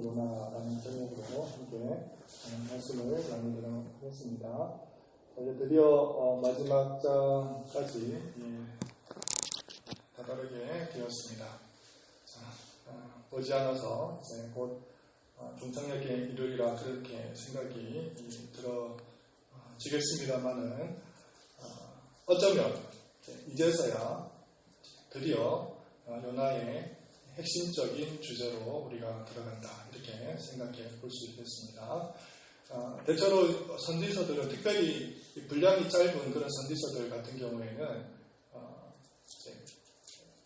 요나라는 제목으로 함께 말씀을 나누도록 하겠습니다. 이제 드디어 마지막 장까지 다다르게 되었습니다. 머지않아서 이제 곧 종착역에 이르리라 그렇게 생각이 들어지겠습니다만은 어쩌면 이제서야 드디어 요나의 핵심적인 주제로 우리가 들어간다 이렇게 생각해 볼 수 있겠습니다. 대체로 선지서들은 특별히 분량이 짧은 그런 선지서들 같은 경우에는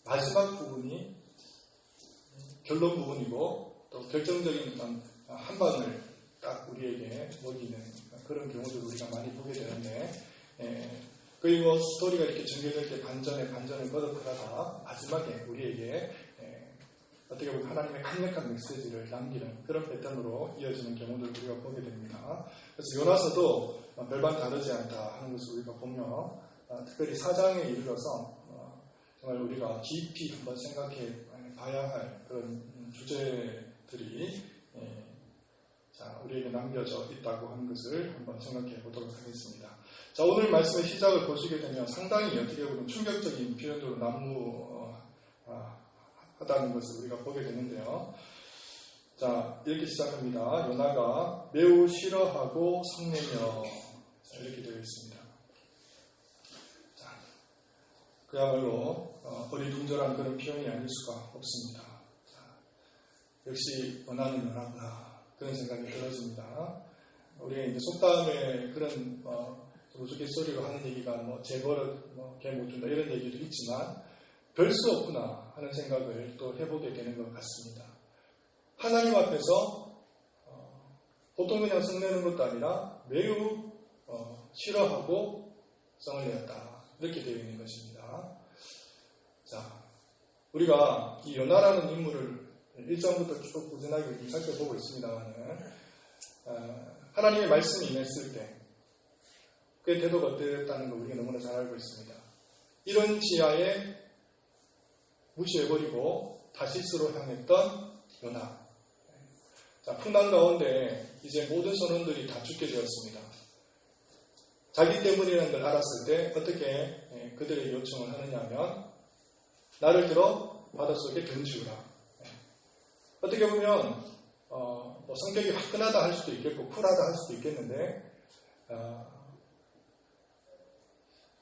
마지막 부분이 결론 부분이고 또 결정적인 한 방을 딱 우리에게 먹이는 그런 경우들을 우리가 많이 보게 되는데 거의 스토리가 이렇게 전개될 때 반전에 거듭하다가 마지막에 우리에게 어떻게 보면 하나님의 강력한 메시지를 남기는 그런 패턴으로 이어지는 경우들을 우리가 보게 됩니다. 그래서 요나서도 별반 다르지 않다 하는 것을 우리가 보며 특별히 4장에 이르러서 정말 우리가 깊이 한번 생각해 봐야 할 그런 주제들이 우리에게 남겨져 있다고 하는 것을 한번 생각해 보도록 하겠습니다. 자, 오늘 말씀의 시작을 보시게 되면 상당히 어떻게 보면 충격적인 표현으로 난무하다는 것을 우리가 보게 되는데요. 자, 이렇게 시작합니다. 요나가 매우 싫어하고 성내며 이렇게 되어 있습니다. 자, 그야말로 어리둥절한 그런 표현이 아닐 수가 없습니다. 자, 역시 요나는 요나구나 그런 생각이 들어집니다. 우리가 이제 속담에 그런 우스갯소리로 하는 얘기가 재벌을 개 못 준다 이런 얘기도 있지만 별 수 없구나 하는 생각을 또 해보게 되는 것 같습니다. 하나님 앞에서 보통 그냥 성내는 것도 아니라 매우 싫어하고 성을 내었다 이렇게 되어 있는 것입니다. 자, 우리가 이 요나라는 인물을 1장부터 쭉 꾸준하게 살펴보고 있습니다만 하나님의 말씀이 임했을 때 그의 태도가 어땠다는 걸 우리가 너무나 잘 알고 있습니다. 이런 지하에 무시해버리고 다시스로 향했던 요나. 자, 풍랑 가운데 이제 모든 선원들이 다 죽게 되었습니다. 자기 때문이라는 걸 알았을 때 어떻게 그들의 요청을 하느냐 하면 나를 들어 바닷속에 던지우라. 어떻게 보면 성격이 화끈하다 할 수도 있겠고 쿨하다 할 수도 있겠는데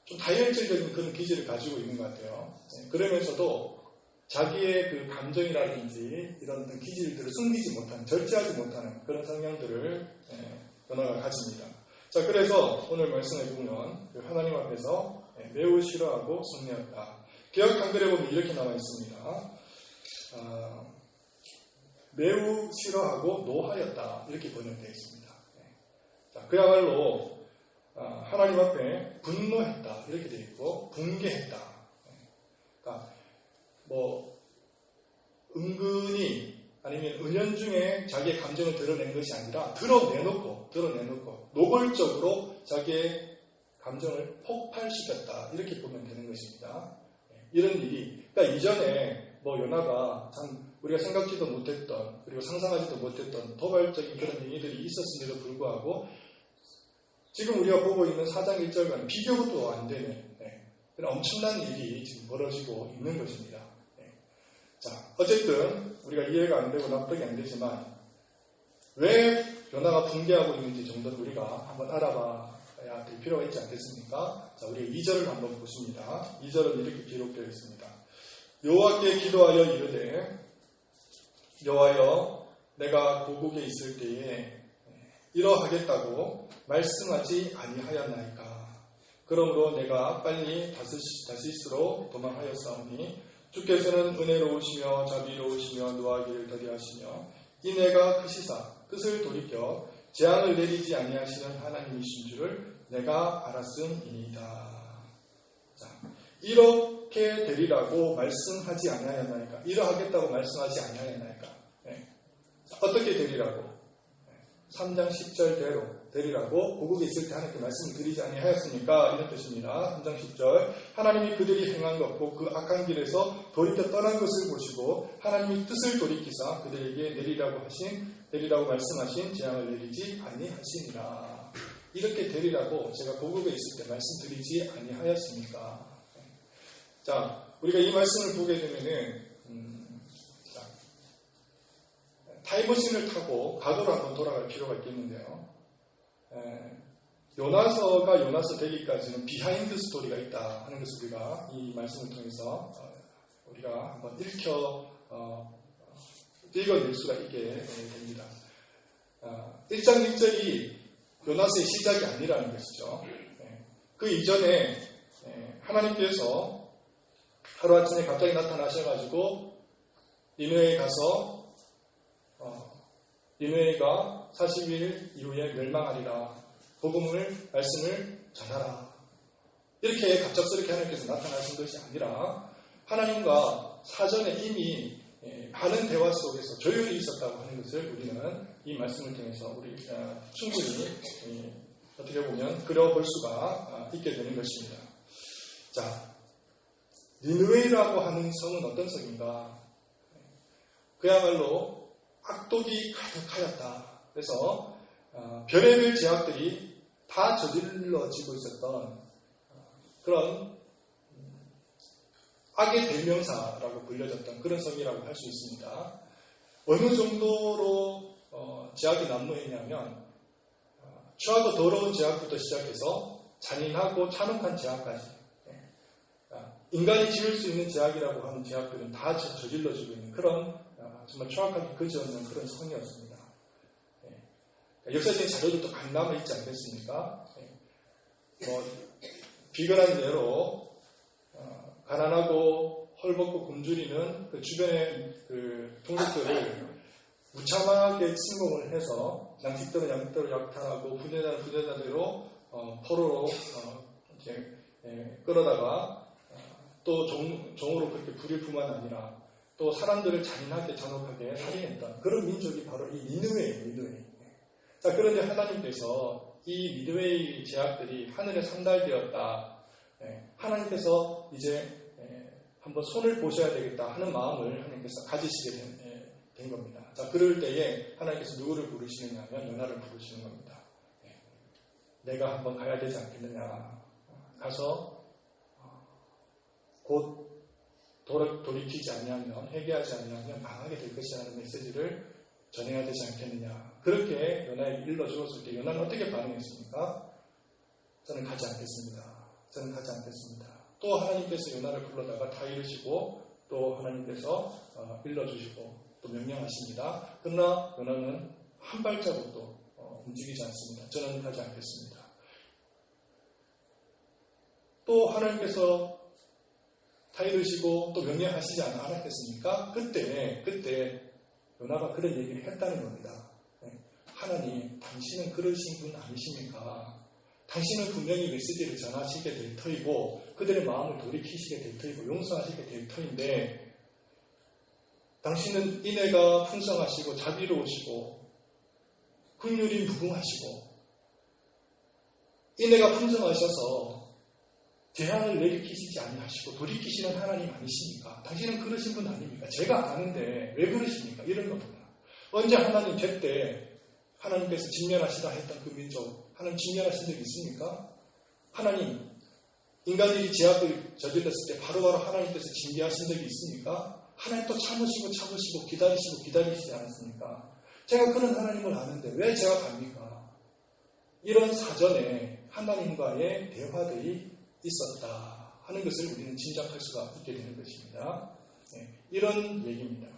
좀 다혈질적인 그런 기질을 가지고 있는 것 같아요. 그러면서도 자기의 그 감정이라든지 이런 기질들을 숨기지 못하는, 절제하지 못하는 그런 성향들을 요나가 가집니다. 자, 그래서 오늘 말씀해 보면 하나님 앞에서 매우 싫어하고 성내었다. 개역 한글에 보면 이렇게 나와 있습니다. 매우 싫어하고 노하였다 이렇게 번역되어 있습니다. 자, 그야말로 하나님 앞에 분노했다 이렇게 되어 있고 붕괴했다. 그러니까 은근히 아니면 은연중에 자기의 감정을 드러낸 것이 아니라 드러내놓고 노골적으로 자기의 감정을 폭발시켰다 이렇게 보면 되는 것입니다. 이런 일이 그러니까 이전에 요나가 참 우리가 생각지도 못했던 그리고 상상하지도 못했던 도발적인 그런 행위들이 있었음에도 불구하고 지금 우리가 보고 있는 4장 1절과는 비교도 안 되는 그런 엄청난 일이 지금 벌어지고 있는 것입니다. 자, 어쨌든 우리가 이해가 안 되고 납득이 안 되지만 왜 요나가 붕괴하고 있는지 정도는 우리가 한번 알아봐야 될 필요가 있지 않겠습니까? 자, 우리 2절을 한번 보십니다. 2절은 이렇게 기록되어 있습니다. 여호와께 기도하여 이르되 여호와여 내가 고국에 있을 때에 이러하겠다고 말씀하지 아니하였나이까. 그러므로 내가 빨리 다시스로 도망하였사오니 주께서는 은혜로우시며 자비로우시며 노하기를 더디하시며 이내가 크시사 뜻을 돌이켜 재앙을 내리지 아니하시는 하나님이신 줄을 내가 알았음이니이다. 자, 이렇게 되리라고 말씀하지 아니하였나이까. 이러하겠다고 말씀하지 아니하였나이까. 어떻게 되리라고. 3장 10절대로 되리라고 고국에 있을 때 하나님께 말씀을 드리지 아니하였습니까? 이런 뜻입니다. 3장 10절 하나님이 그들이 행한 것고 그 악한 길에서 돌이켜 떠난 것을 보시고 하나님이 뜻을 돌이키사 그들에게 내리라고 말씀하신 재앙을 내리지 아니하시니라. 이렇게 되리라고 제가 고국에 있을 때 말씀드리지 아니하였습니까? 자, 우리가 이 말씀을 보게 되면은 타임머신을 타고 과거로 한번 돌아갈 필요가 있겠는데요. 요나서가 요나서 되기까지는 비하인드 스토리가 있다 하는 것을 우리가 이 말씀을 통해서 우리가 한번 읽어낼 수가 있게 됩니다. 1장 1절이 요나서의 시작이 아니라는 것이죠. 그 이전에 하나님께서 하루아침에 갑자기 나타나셔가지고 니느웨에 가서 니느웨가 40일 이후에 멸망하리라. 말씀을 전하라. 이렇게 갑작스럽게 하나님께서 나타나신 것이 아니라 하나님과 사전에 이미 많은 대화 속에서 조율이 있었다고 하는 것을 우리는 이 말씀을 통해서 충분히 어떻게 보면 그려볼 수가 있게 되는 것입니다. 자, 니느웨라고 하는 성은 어떤 성인가? 그야말로 악독이 가득하였다. 그래서 별의별 죄악들이 다 저질러지고 있었던 그런 악의 대명사라고 불려졌던 그런 성이라고 할 수 있습니다. 어느 정도로 죄악이 난무했냐면 추하고 더러운 죄악부터 시작해서 잔인하고 잔혹한 죄악까지 인간이 지을 수 있는 죄악이라고 하는 죄악들은 다 저질러지고 있는 그런 정말 추악하게 그지없는 그런 성이었습니다. 역사적인 자료들도 많이 남아있지 않겠습니까? 비근한 예로 가난하고 헐벗고 굶주리는 그 주변의 그 동족들을 무참하게 침공을 해서 양식대로 양식대로 약탈하고 부녀자대로 포로로 이렇게 끌어다가 또 종으로 그렇게 부릴 뿐만 아니라 또 사람들을 잔인하게 잔혹하게 살인했던 그런 민족이 바로 이 니느웨예요. 자, 그런데 하나님께서 이 니느웨의 죄악들이 하늘에 상달되었다. 하나님께서 이제 한번 손을 보셔야 되겠다 하는 마음을 하나님께서 가지시게 된 겁니다. 자, 그럴 때에 하나님께서 누구를 부르시느냐 하면 요나를 부르시는 겁니다. 내가 한번 가야 되지 않겠느냐. 가서 곧 돌이키지 아니하면 회개하지 아니하면 망하게 될 것이라는 메시지를 전해야 되지 않겠느냐. 그렇게 요나에게 일러주었을 때 요나는 어떻게 반응했습니까? 저는 가지 않겠습니다. 저는 가지 않겠습니다. 또 하나님께서 요나를 불러다가 다 이루시고 또 하나님께서 일러주시고 또 명령하십니다. 그러나 요나는 한 발자국도 움직이지 않습니다. 저는 가지 않겠습니다. 또 하나님께서 다 이루시고 또 명령하시지 않았겠습니까? 그때 요나가 그런 얘기를 했다는 겁니다. 하나님, 당신은 그러신 분 아니십니까? 당신은 분명히 메시지를 전하시게 될 터이고 그들의 마음을 돌이키시게 될 터이고 용서하시게 될 터인데 당신은 인애가 풍성하시고 자비로우시고 긍휼이 무궁하시고 인애가 풍성하셔서 재앙을 내리키시지 아니하시고 돌이키시는 하나님 아니십니까? 당신은 그러신 분 아닙니까? 제가 아는데 왜 그러십니까? 이런 겁니다. 언제 하나님 제때 하나님께서 진멸하시라 했던 그 민족 하나님 진멸하신 적이 있습니까? 하나님 인간들이 죄악을 저질렀을 때 바로바로 하나님께서 징계하신 적이 있습니까? 하나님 또 참으시고 기다리시지 않았습니까? 제가 그런 하나님을 아는데 왜 제가 갑니까? 이런 사전에 하나님과의 대화들이 있었다 하는 것을 우리는 짐작할 수가 있게 되는 것입니다. 이런 얘기입니다.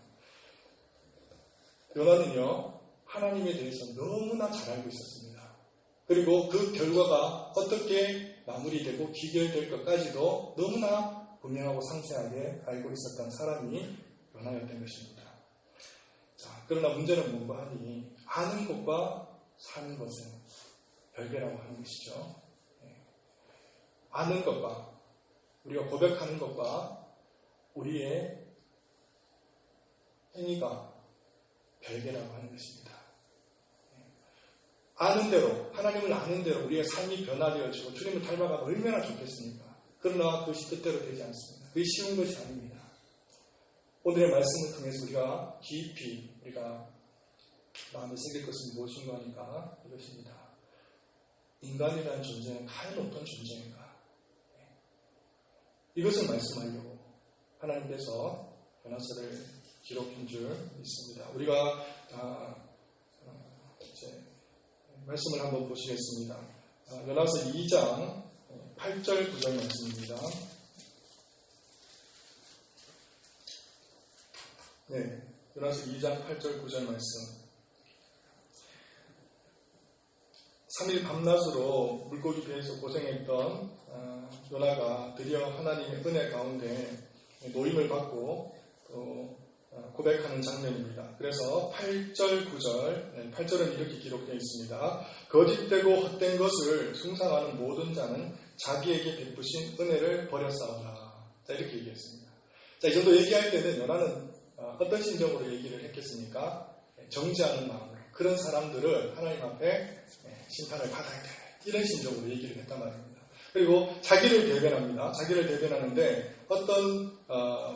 요나는요 하나님에 대해서 너무나 잘 알고 있었습니다. 그리고 그 결과가 어떻게 마무리되고 기결될 것까지도 너무나 분명하고 상세하게 알고 있었던 사람이 요나였던 것입니다. 자, 그러나 문제는 뭔가 하니 아는 것과 사는 것은 별개라고 하는 것이죠. 아는 것과 우리가 고백하는 것과 우리의 행위가 별개라고 하는 것입니다. 아는 대로, 하나님을 아는 대로 우리의 삶이 변화되어지고 주님을 닮아가면 얼마나 좋겠습니까? 그러나 그것이 뜻대로 되지 않습니다. 그게 쉬운 것이 아닙니다. 오늘의 말씀을 통해서 우리가 깊이 우리가 마음에 새길 것은 무엇인가 하니까 이것입니다. 인간이라는 존재는 과연 어떤 존재인가? 이것을 말씀하려고 하나님께서 요나서를 기록한 줄 믿습니다. 우리가 이제 말씀을 한번 보시겠습니다. 요나서 2장 8절 9절 말씀입니다. 네, 요나서 2장 8절 9절 말씀. 3일 밤낮으로 물고기 배에서 고생했던 요나가 드디어 하나님의 은혜 가운데 노임을 받고 또 고백하는 장면입니다. 그래서 8절 9절 8절은 이렇게 기록되어 있습니다. 거짓되고 헛된 것을 숭상하는 모든 자는 자기에게 베푸신 은혜를 버렸사오나. 자, 이렇게 얘기했습니다. 자, 이 정도 얘기할 때는 요나는 어떤 심정으로 얘기를 했겠습니까? 정죄하는 마음으로. 그런 사람들은 하나님 앞에 심판을 받아야 돼. 이런 심정으로 얘기를 했단 말입니다. 그리고 자기를 대변합니다. 자기를 대변하는데 어떤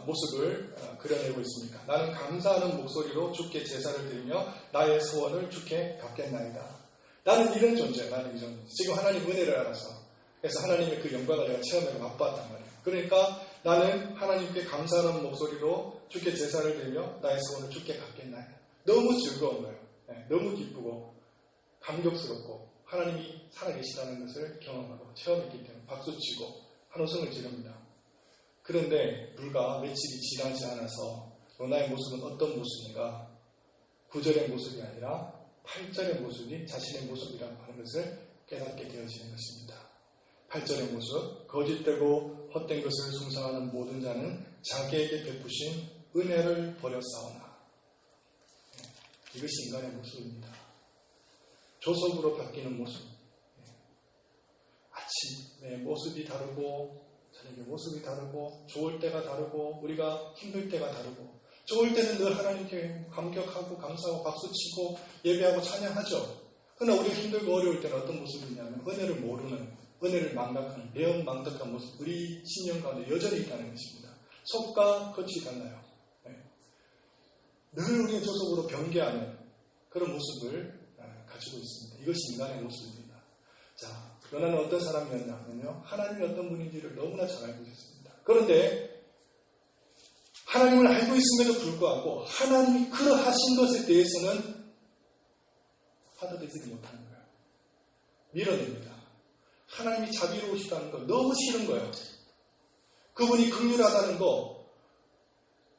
모습을 그려내고 있습니까? 나는 감사하는 목소리로 주께 제사를 드리며 나의 소원을 주께 갚겠나이다. 나는 이런 존재야. 나는 이 존재. 지금 하나님 은혜를 알아서. 그래서 하나님의 그 영광을 내가 체험해서 맛봤단 말이에요. 그러니까 나는 하나님께 감사하는 목소리로 주께 제사를 드리며 나의 소원을 주께 갚겠나이다. 너무 즐거운 거예요. 너무 기쁘고 감격스럽고 하나님이 살아계시다는 것을 경험하고 체험했기 때문에 박수치고 한호성을 지릅니다. 그런데 불과 며칠이 지나지 않아서 요나의 모습은 어떤 모습인가? 9절의 모습이 아니라 8절의 모습이 자신의 모습이라고 하는 것을 깨닫게 되어지는 것입니다. 8절의 모습, 거짓되고 헛된 것을 숭상하는 모든 자는 자기에게 베푸신 은혜를 버렸사오나. 이것이 인간의 모습입니다. 조석으로 바뀌는 모습. 아침에 모습이 다르고 저녁에 모습이 다르고 좋을 때가 다르고 우리가 힘들 때가 다르고 좋을 때는 늘 하나님께 감격하고 감사하고 박수치고 예배하고 찬양하죠. 그러나 우리가 힘들고 어려울 때는 어떤 모습이냐면 은혜를 모르는, 은혜를 망각하는 매운망덕한 모습, 우리 신령 가운데 여전히 있다는 것입니다. 속과 겉이 달라요. 늘 우리의 조석으로 변개하는 그런 모습을 가지고 있습니다. 이것이 인간의 모습입니다. 자, 요나는 어떤 사람이었냐면요, 하나님이 어떤 분인지를 너무나 잘 알고 있었습니다. 그런데 하나님을 알고 있음에도 불구하고 하나님이 그러하신 것에 대해서는 받아들이지 못하는 거예요. 밀어냅니다. 하나님이 자비로우시다는 거 너무 싫은 거예요. 그분이 긍휼하다는 거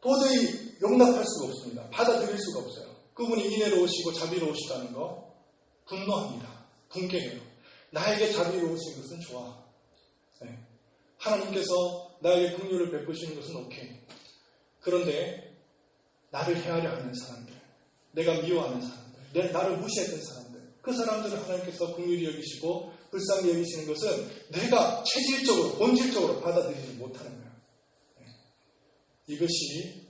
도저히 용납할 수가 없습니다. 받아들일 수가 없어요. 그분이 인애로우시고 자비로우시다는 거 분노합니다. 분개해요. 나에게 자비로우신 것은 좋아. 네. 하나님께서 나에게 긍휼을 베푸시는 것은 오케이. 그런데 나를 헤아려 하는 사람들, 내가 미워하는 사람들, 나를 무시했던 사람들, 그 사람들을 하나님께서 긍휼히 여기시고 불쌍히 여기시는 것은 내가 체질적으로, 본질적으로 받아들이지 못하는 거예요. 네. 이것이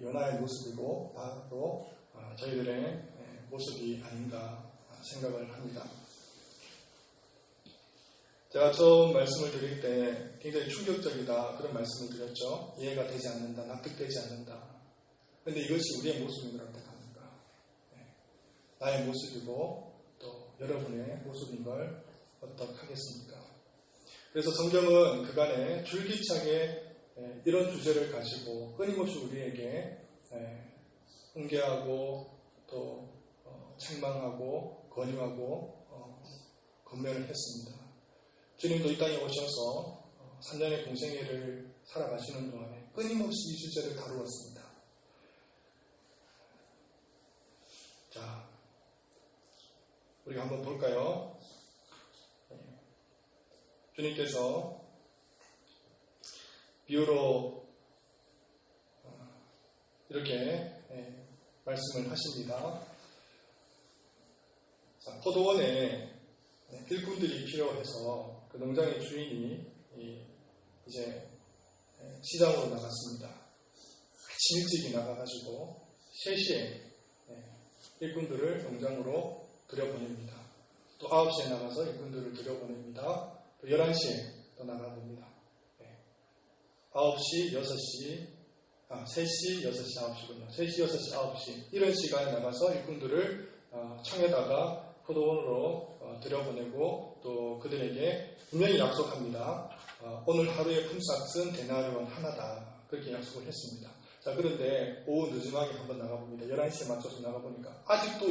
요나의 모습이고 바로 저희들의 모습이 아닌가 생각을 합니다. 제가 처음 말씀을 드릴 때 굉장히 충격적이다 그런 말씀을 드렸죠. 이해가 되지 않는다, 납득되지 않는다. 그런데 이것이 우리의 모습인 걸 어떻게 합니까? 나의 모습이고 또 여러분의 모습인 걸 어떡하겠습니까? 그래서 성경은 그간에 줄기차게 이런 주제를 가지고 끊임없이 우리에게 훈계하고 또 책망하고 권유하고 권면을 했습니다. 주님도 이 땅에 오셔서 3년의 공생애를 살아가시는 동안에 끊임없이 이 주제를 다루었습니다. 자, 우리가 한번 볼까요? 주님께서 비유로 이렇게 말씀을 하십니다. 자, 포도원에 일꾼들이 필요해서 그 농장의 주인이 이제 시장으로 나갔습니다. 아침 일찍이 나가가지고 3시에 일꾼들을 농장으로 들여보냅니다. 또 9시에 나가서 일꾼들을 들여보냅니다. 또 11시에 또 나가봅니다. 9시, 6시, 3시, 6시, 9시군요. 3시, 6시, 9시 이런 시간에 나가서 일꾼들을 청에다가 포도원으로 들여보내고 또 그들에게 분명히 약속합니다. 오늘 하루의 품삯은 데나리온 하나다. 그렇게 약속을 했습니다. 자, 그런데 오후 늦음하게 한번 나가봅니다. 11시에 맞춰서 나가보니까 아직도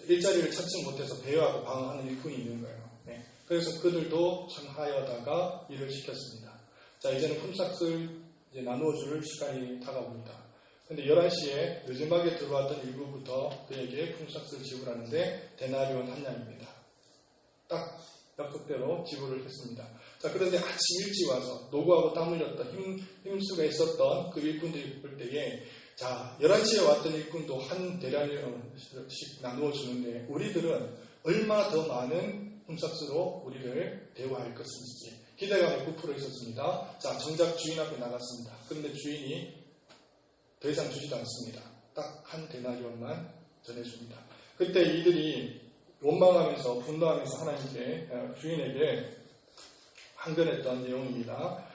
일자리를 찾지 못해서 배회하고 방황하는 일꾼이 있는 거예요. 네. 그래서 그들도 청하여다가 일을 시켰습니다. 자, 이제는 품삯을 이제 나누어 줄 시간이 다가옵니다. 근데 11시에 늦음하게 들어왔던 일부부터 그에게 품삯을 지불하는데 데나리온 한 냥입니다. 딱 약속대로 지불을 했습니다. 자, 그런데 아침 일찍 와서 노고하고 땀 흘렸던 힘쓰고 있었던 그 일꾼들이 볼 때에 자, 11시에 왔던 일꾼도 한 데나리온씩 나누어 주는데 우리들은 얼마나 더 많은 품삯으로 우리를 대우할 것인지 기대감이 부풀어 있었습니다. 자, 정작 주인 앞에 나갔습니다. 그런데 주인이 더 이상 주지도 않습니다. 딱 한 데나리온만 전해줍니다. 그때 이들이 원망하면서 분노하면서 하나님께 주인에게 항변했던 내용입니다.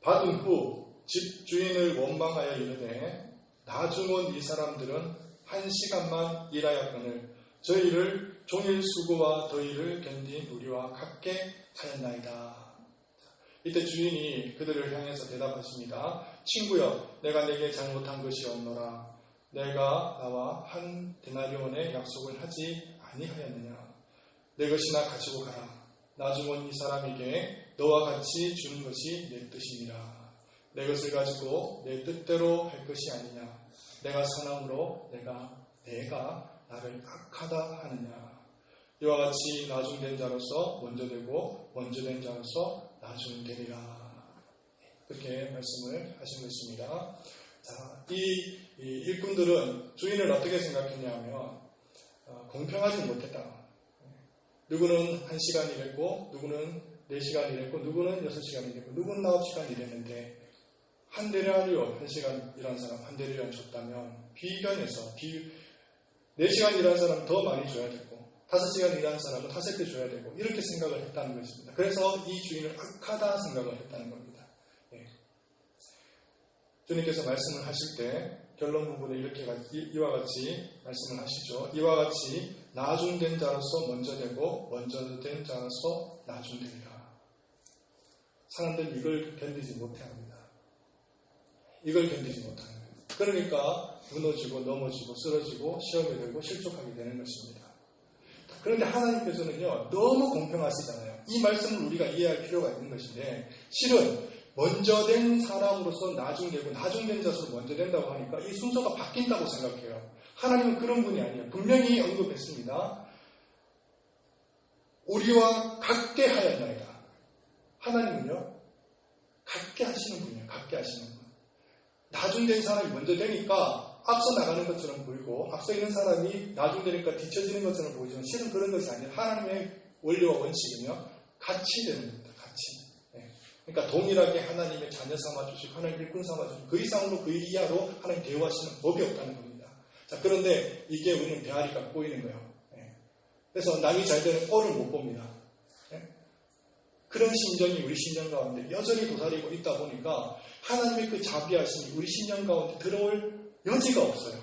받은 후 집주인을 원망하여 이르되 나중은 이 사람들은 1시간만 일하였거늘 저희를 종일 수고와 더위를 견딘 우리와 같게 하였나이다. 이때 주인이 그들을 향해서 대답하십니다. 친구여, 내가 내게 잘못한 것이 없노라. 내가 나와 한 데나리온의 약속을 하지 아니하였느냐. 내 것이나 가지고 가라. 나중은 이 사람에게 너와 같이 주는 것이 내 뜻이니라. 내 것을 가지고 내 뜻대로 할 것이 아니냐. 내가 사나무로 내가 나를 악하다 하느냐. 이와 같이 나중된 자로서 먼저 되고 먼저 된 자로서 나중되리라. 그렇게 말씀을 하신 것입니다. 자, 이 일꾼들은 주인을 어떻게 생각했냐면 공평하지 못했다. 누구는 1시간 일했고 누구는 4시간 일했고 누구는 6시간 일했고 누구는 9시간 일했는데 한 데나리온 1시간 일한 사람 한 데나리온 줬다면 비견해서 4시간 일한 사람 더 많이 줘야 되고 5시간 일한 사람은 5배 줘야 되고 이렇게 생각을 했다는 것입니다. 그래서 이 주인을 악하다 생각을 했다는 겁니다. 예. 주님께서 말씀을 하실 때 결론 부분에 이와 같이 말씀을 하시죠. 이와 같이 나중된 자로서 먼저 되고 먼저 된 자로서 나중되리라. 사람들은 이걸 견디지 못해합니다. 이걸 견디지 못하는 거예요. 그러니까 무너지고 넘어지고 쓰러지고 시험에 들고 실족하게 되는 것입니다. 그런데 하나님께서는요, 너무 공평하시잖아요. 이 말씀을 우리가 이해할 필요가 있는 것인데, 실은 먼저 된 사람으로서 나중되고 나중된 자로서 먼저 된다고 하니까 이 순서가 바뀐다고 생각해요. 하나님은 그런 분이 아니에요. 분명히 언급했습니다. 우리와 같게 하였나이다. 하나님은요, 같게 하시는 분이에요. 같게 하시는 분. 나중된 사람이 먼저 되니까 앞서 나가는 것처럼 보이고 앞서 있는 사람이 나중되니까 뒤처지는 것처럼 보이지만 실은 그런 것이 아니라 하나님의 원리와 원칙은요, 같이 되는 겁니다. 같이. 네. 그러니까 동일하게 하나님의 자녀 삼아주시고 하나님 일꾼 삼아주시고 그 이상으로 그 이하로 하나님 대우하시는 법이 없다는 겁니다. 자, 그런데 이게 우리는 배알이가 꼬이는 거예요. 네. 그래서 남이 잘 되는 꼴을 못 봅니다. 네. 그런 심정이 우리 심정 가운데 여전히 도사리고 있다 보니까 하나님의 그 자비하심이 우리 심정 가운데 들어올 여지가 없어요.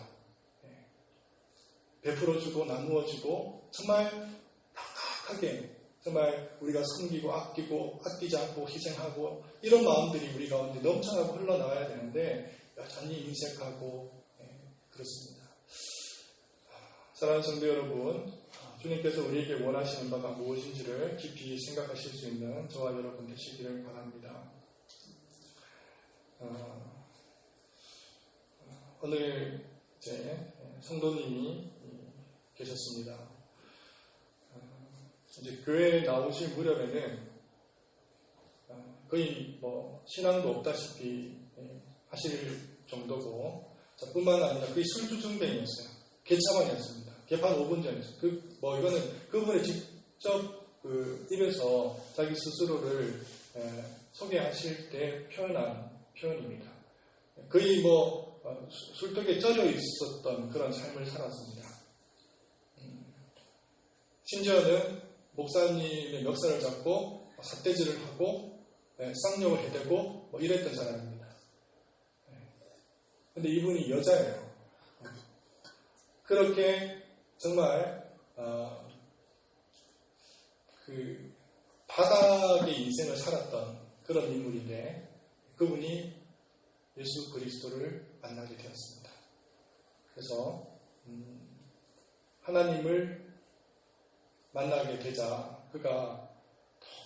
베풀어주고 나누어주고 정말 넉넉하게 정말 우리가 섬기고 아끼고 아끼지 않고 희생하고 이런 마음들이 우리 가운데 넘쳐나고 흘러나와야 되는데 여전히 인색하고 그렇습니다. 사랑하는 성도 여러분, 주님께서 우리에게 원하시는 바가 무엇인지를 깊이 생각하실 수 있는 저와 여러분 되시기를 바랍니다. 오늘 이제 성도님이 계셨습니다. 이제 교회에 나오실 무렵에는 거의 신앙도 없다시피 하실 정도고, 뿐만 아니라 거의 술주정뱅이였어요. 개차반이었습니다. 개판 5분 전이었어요. 이거는 그분의 직접 입에서 자기 스스로를 소개하실 때 표현한 표현입니다. 거의 술독에 젖어 있었던 그런 삶을 살았습니다. 심지어는 목사님의 멱살을 잡고 삿대질을 하고 쌍욕을 해대고 뭐 이랬던 사람입니다. 근데 이분이 여자예요. 그렇게 정말 그 바닥의 인생을 살았던 그런 인물인데 그분이 예수 그리스도를 만나게 되었습니다. 그래서 하나님을 만나게 되자 그가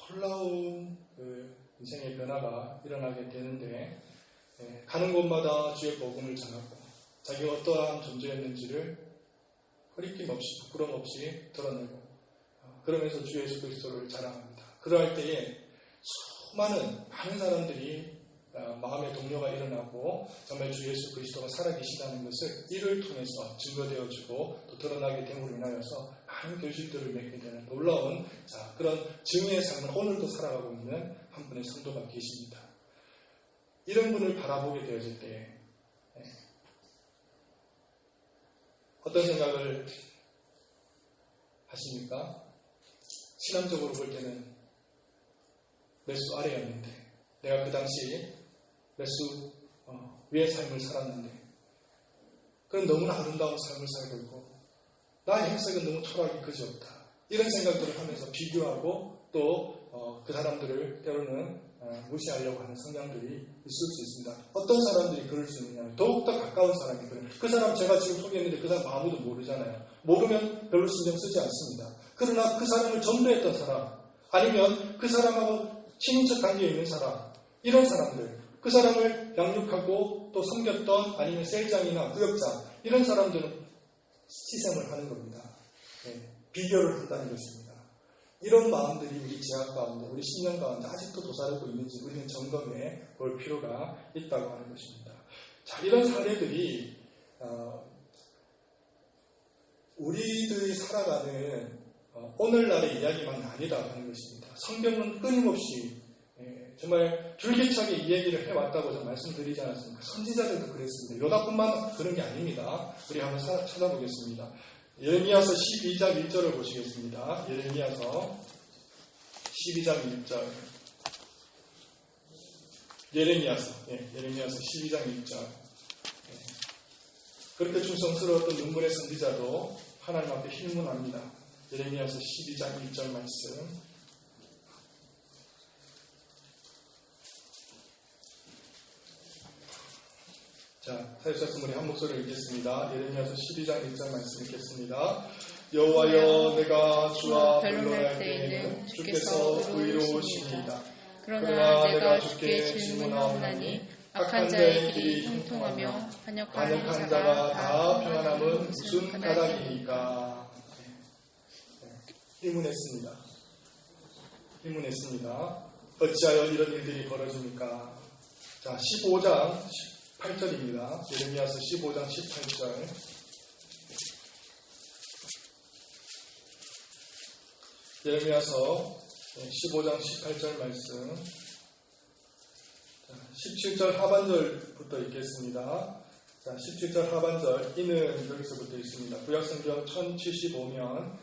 놀라운 그 인생의 변화가 일어나게 되는데 가는 곳마다 주의 복음을 전하고 자기가 어떠한 존재였는지를 거리낌 없이 부끄럼 없이 드러내고 그러면서 주 예수 그리스도를 자랑합니다. 그러할 때에 많은 사람들이 마음의 동료가 일어나고 정말 주 예수 그리스도가 살아계시다는 것을 이를 통해서 증거되어주고 또 드러나게 됨으로 인하여서 많은 교실들을 맺게 되는 놀라운 그런 증인의 삶을 오늘도 살아가고 있는 한 분의 성도가 계십니다. 이런 분을 바라보게 되어질 때 어떤 생각을 하십니까? 신앙적으로 볼 때는 몇 수 아래였는데 내가 그 당시 몇 수 위의 삶을 살았는데 그건 너무나 아름다운 삶을 살고 있고 나의 행색은 너무 초라하기 그지없다. 이런 생각들을 하면서 비교하고 또 그 사람들을 때로는 무시하려고 하는 성향들이 있을 수 있습니다. 어떤 사람들이 그럴 수 있느냐? 더욱더 가까운 사람이 그래요. 그 사람 제가 지금 소개했는데 그 사람 아무도 모르잖아요. 모르면 별로 신경 쓰지 않습니다. 그러나 그 사람을 전도했던 사람 아니면 그 사람하고 친인척 관계에 있는 사람 이런 사람들 그 사람을 양육하고 또 섬겼던 아니면 셀장이나 구역장 이런 사람들은 시샘을 하는 겁니다. 비교를 한다는 것입니다. 이런 마음들이 우리 제약 가운데 우리 신령 가운데 아직도 도사리고 있는지 우리는 점검해 볼 필요가 있다고 하는 것입니다. 자, 이런 사례들이 우리들이 살아가는 오늘날의 이야기만은 아니다 하는 것입니다. 성경은 끊임없이 정말 줄기차게 이 얘기를 해왔다고 저는 말씀드리지 않았습니까? 선지자들도 그랬습니다. 요나뿐만 그런 게 아닙니다. 우리 한번 찾아보겠습니다. 예레미야서 12장 1절을 보시겠습니다. 예레미야서 12장 1절. 예레미야서 12장 1절. 그렇게 충성스러웠던 눈물의 선지자도 하나님 앞에 힐문합니다. 예레미야서 12장 1절 말씀. 자, 사역자씀 우리 한 목소리를 읽겠습니다. 예레미야서 12장 1절 말씀 읽겠습니다. 여호와여 내가 주와 변론할 때에는 주께서 의로우시니이다. 그러나 내가 주께 질문하오나니 악한 자의 길이 형통하며 반역한 자가 다 평안함은 무슨 까닭이니까. 의문했습니다. 어찌하여 이런 일들이 벌어집니까? 자, 15장 18절입니다. 예레미야서 15장 18절. 예레미야서 15장 18절 말씀. 17절 하반절부터 읽겠습니다. 자, 17절 하반절. 이는 여기서부터 있습니다. 구약성경 1075면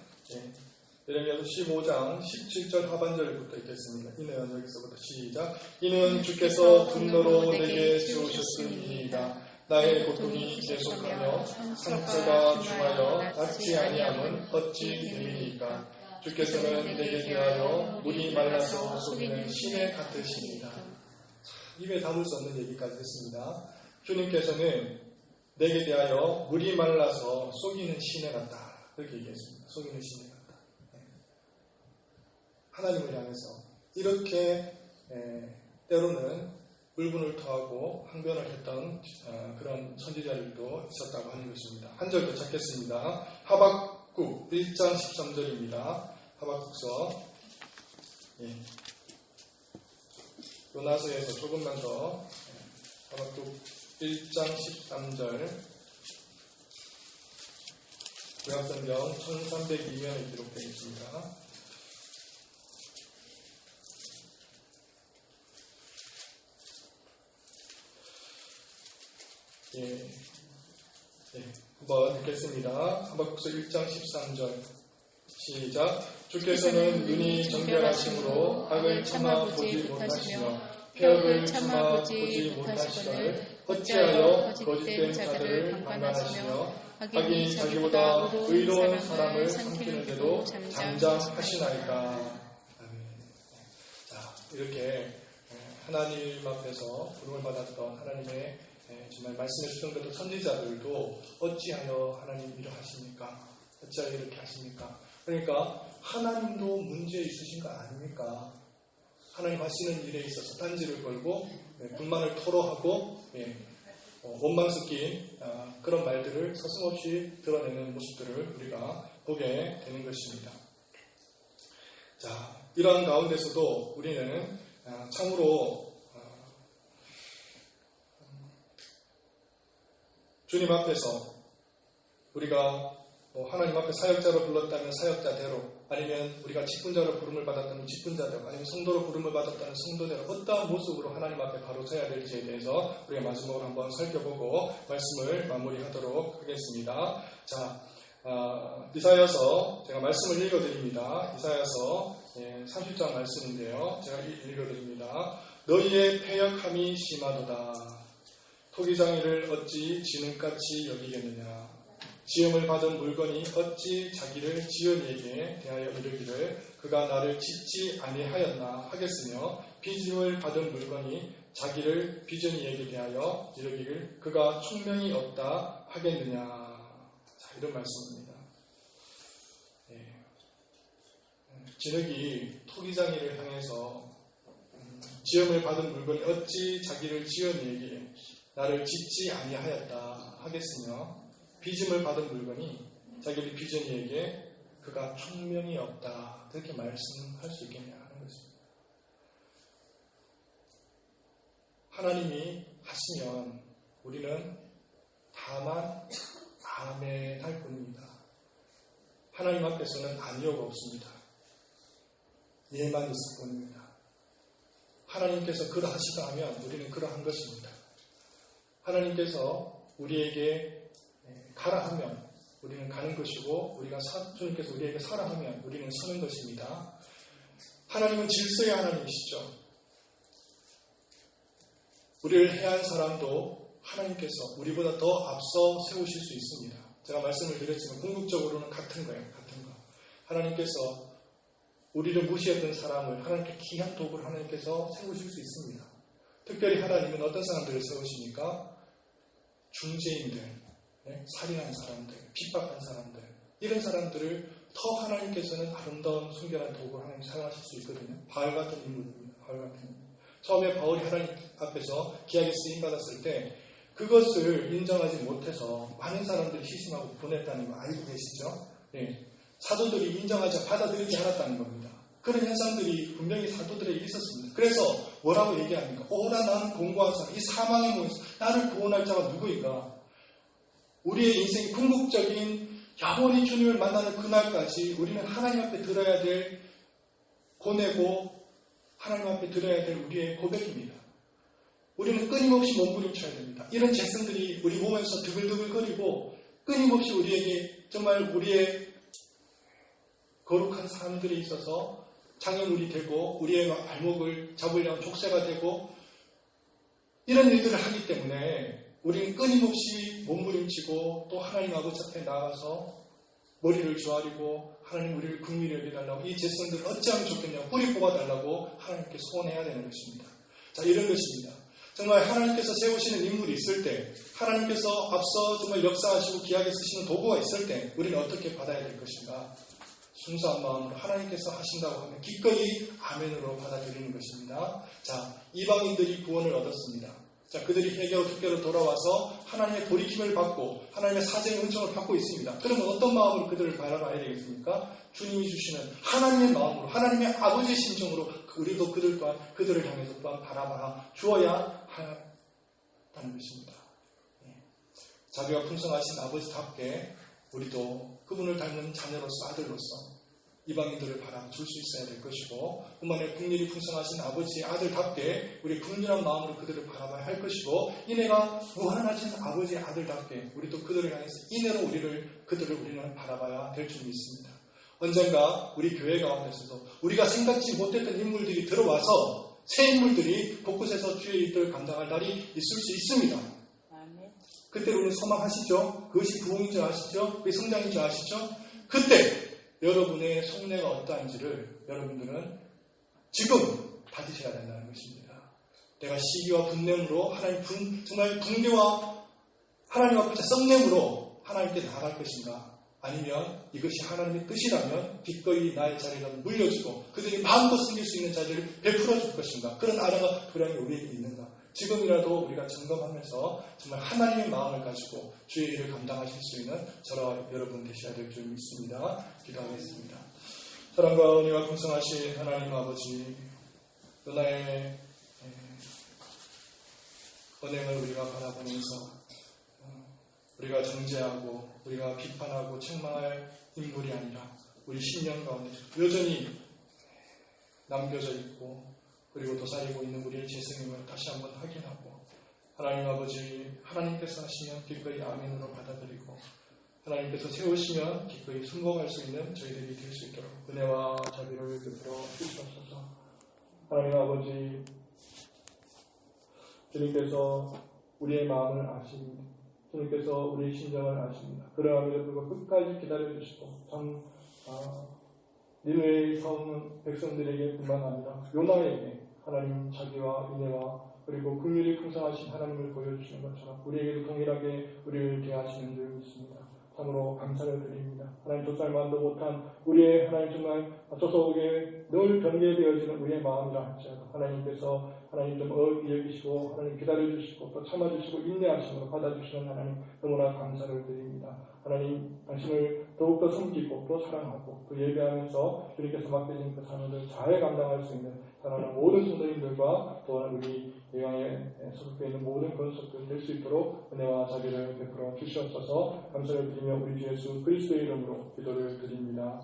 예레미야서 15장 17절 하반절부터 읽겠습니다. 이는 여기서부터 시작. 이는 주께서 분노로 내게 지우셨음이니이다. 나의 고통이 계속하며 상처가 중하여 낫지 아니함은 어찌 됨이니까. 주께서는 내게 대하여 물이 말라서 속이는 시내 같으시니이다. 입에 담을 수 없는 얘기까지 했습니다. 주님께서는 내게 대하여 물이 말라서 속이는 시내 같다. 그렇게 얘기했습니다. 속이는 시내 같다. 하나님을 향해서 이렇게 때로는 울분을 토하고 항변을 했던 그런 선지자들도 있었다고 하는 것입니다. 한 절 더 찾겠습니다. 하박국 1장 13절입니다. 하박국서 요나서에서 조금만 더 하박국 1장 13절 구약성경 1302면에 기록되어 있습니다. 한번 읽겠습니다. 하박국서 1장 13절 시작. 주께서는 눈이 정결하심으로 악을 참아 보지 못하시며 폐역을 참아 보지 못하시거늘 어찌하여 거짓된 자들을 방관하시며 악인이 자기보다 의로운 사람을 삼키는데도 잠잠하시나이까. 자, 이렇게 하나님 앞에서 부름을 받았던 하나님의 정말 말씀해 주셨던 선지자들도 어찌하여 하나님 이러하십니까? 어찌하여 이렇게 하십니까? 그러니까 하나님도 문제 있으신 거 아닙니까? 하나님 하시는 일에 있어서 단지를 걸고 불만을 토로하고 원망 섞인 그런 말들을 서슴없이 드러내는 모습들을 우리가 보게 되는 것입니다. 자, 이러한 가운데서도 우리는 참으로 주님 앞에서 우리가 하나님 앞에 사역자로 불렀다면 사역자대로, 아니면 우리가 직분자로 부름을 받았다면 직분자대로, 아니면 성도로 부름을 받았다면 성도대로 어떠한 모습으로 하나님 앞에 바로 서야 될지에 대해서 우리가 마지막으로 한번 살펴보고 말씀을 마무리하도록 하겠습니다. 자, 이사야서 제가 말씀을 읽어드립니다. 이사야서 30장 말씀인데요. 제가 읽어드립니다. 너희의 패역함이 심하도다. 토기장이를 어찌 지능같이 여기겠느냐. 지음을 받은 물건이 어찌 자기를 지은이에게 대하여 이르기를 그가 나를 짓지 아니하였나 하겠으며 빚음을 받은 물건이 자기를 빚은 이에게 대하여 이르기를 그가 총명이 없다 하겠느냐. 자, 이런 말씀입니다. 진흙이 토기장이를 향해서 지음을 받은 물건이 어찌 자기를 지은 이에게 나를 짓지 아니하였다 하겠으며 빚음을 받은 물건이 자기를 빚은 이에게 그가 총명이 없다. 그렇게 말씀할 수 있겠냐 하는 것입니다. 하나님이 하시면 우리는 다만 아멘 할 뿐입니다. 하나님 앞에서는 아니오가 없습니다. 예만 있을 뿐입니다. 하나님께서 그러하시다 하면 우리는 그러한 것입니다. 하나님께서 우리에게 가라 하면 우리는 가는 것이고, 주님께서 우리에게 서라 하면 우리는 서는 것입니다. 하나님은 질서의 하나님이시죠. 우리를 해한 사람도 하나님께서 우리보다 더 앞서 세우실 수 있습니다. 제가 말씀을 드렸지만 궁극적으로는 같은 거예요. 같은 거. 하나님께서 우리를 무시했던 사람을 하나님께 귀한 도구를 하나님께서 세우실 수 있습니다. 특별히 하나님은 어떤 사람들을 세우십니까? 중재인들, 살인한 사람들, 핍박한 사람들, 이런 사람들을 더 하나님께서는 아름다운 순결한 도구를 하나님 사용하실 수 있거든요. 바울 같은 인물입니다. 바울 같은 인물. 처음에 바울이 하나님 앞에서 귀하게 쓰임받았을 때 그것을 인정하지 못해서 많은 사람들이 희생하고 보냈다는 거 알고 계시죠? 사도들이 인정하지 받아들이지 않았다는 겁니다. 그런 현상들이 분명히 사도들에게 있었습니다. 그래서 뭐라고 얘기합니까? 오라 나는 공고한 사람, 이 사망의 몸에서 나를 구원할 자가 누구인가? 우리의 인생이 궁극적인 영원히 주님을 만나는 그날까지 우리는 하나님 앞에 들어야 될 고뇌고 하나님 앞에 들어야 될 우리의 고백입니다. 우리는 끊임없이 몸부림쳐야 됩니다. 이런 재성들이 우리 몸에서 드글드글거리고 끊임없이 우리에게 정말 우리의 거룩한 사람들이 있어서 장애물이 되고 우리의 발목을 잡으려는 족쇄가 되고 이런 일들을 하기 때문에 우리는 끊임없이 몸부림치고 또 하나님 아버지 앞에 나가서 머리를 조아리고 하나님 우리를 긍휼히 여겨달라고 이 재성들을 어찌하면 좋겠냐고 뿌리 뽑아달라고 하나님께 소원해야 되는 것입니다. 자, 이런 것입니다. 정말 하나님께서 세우시는 인물이 있을 때, 하나님께서 앞서 정말 역사하시고 귀하게 쓰시는 도구가 있을 때 우리는 어떻게 받아야 될 것인가? 순수한 마음으로 하나님께서 하신다고 하면 기꺼이 아멘으로 받아들이는 것입니다. 자, 이방인들이 구원을 얻었습니다. 자, 그들이 회개와 투표로 돌아와서 하나님의 돌이킴을 받고 하나님의 사정의 은총을 받고 있습니다. 그러면 어떤 마음으로 그들을 바라봐야 되겠습니까? 주님이 주시는 하나님의 마음으로, 하나님의 아버지의 심정으로 우리도 그들을 향해서 또한 바라봐 주어야 한다는 것입니다. 자비가 풍성하신 아버지답게 우리도 그분을 닮은 자녀로서, 아들로서 이방인들을 바라줄 수 있어야 될 것이고, 뿐만에 국률이 풍성하신 아버지의 아들답게 우리 국률한 마음으로 그들을 바라봐야 할 것이고, 이내가 무한하신 아버지의 아들답게 우리도 그들을 향해서 이내로 그들을 우리는 바라봐야 될 줄 믿습니다. 언젠가 우리 교회 가운데서도 우리가 생각지 못했던 인물들이 들어와서 새 인물들이 곳곳에서 주의 일들을 감당할 날이 있을 수 있습니다. 그때 우리는 소망하시죠? 그것이 부흥인 줄 아시죠? 그게 성장인 줄 아시죠? 그때 여러분의 속내가 어떠한지를 여러분들은 지금 다지셔야 된다는 것입니다. 내가 시기와 분냄으로 정말 분개와 하나님 앞에 썩냄으로 하나님께 나아갈 것인가? 아니면 이것이 하나님의 뜻이라면 기꺼이 나의 자리를 물려주고 그들이 마음껏 숨길 수 있는 자리를 베풀어 줄 것인가? 그런 아라가 불량이 우리에게 있는가? 지금이라도 우리가 점검하면서 정말 하나님의 마음을 가지고 주의 일을 감당하실 수 있는 저와 여러분 되셔야 될 줄 믿습니다. 기도하겠습니다. 사랑과 은혜가 풍성하신 하나님 아버지, 은혜의 은행을 우리가 바라보면서 우리가 정죄하고 우리가 비판하고 책망할 인물이 아니라 우리 심령 가운데 여전히 남겨져 있고 그리고 도사리고 있는 우리의 죄성임을 다시 한번 확인하고 하나님 아버지, 하나님께서 하시면 기꺼이 아멘으로 받아들이고 하나님께서 세우시면 기꺼이 순종할 수 있는 저희들이 될 수 있도록 은혜와 자비를 베풀어 주시옵소서. 하나님 아버지, 주님께서 우리의 마음을 아십니다. 주님께서 우리의 심정을 아십니다. 그러함에도 불구하고 끝까지 기다려주시고 참 니느웨의 사오는 백성들에게 뿐만 아니라 요나에게 하나님 자기와 인애와 그리고 긍휼이 풍성하신 하나님을 보여주시는 것처럼 우리에게도 동일하게 우리를 대하시는 줄 믿습니다. 참으로 감사를 드립니다. 하나님 좁쌀만도 못한 우리의 하나님 정말 조속에 늘 변개되어지는 우리의 마음이라 할지라도 하나님께서 하나님 좀 어렵게 여기시고 하나님 기다려주시고 또 참아주시고 인내하심으로 받아주시는 하나님 너무나 감사를 드립니다. 하나님 당신을 더욱더 섬기고 또 사랑하고 또 예배하면서 주님께서 맡겨진 그 사명을 잘 감당할 수 있는 사랑하는 모든 성도님들과 또한 우리 예강에 소속되어 있는 모든 권속들 될 수 있도록 은혜와 자비를 베풀어 주시옵소서. 감사를 드리며 우리 주 예수 그리스도의 이름으로 기도를 드립니다.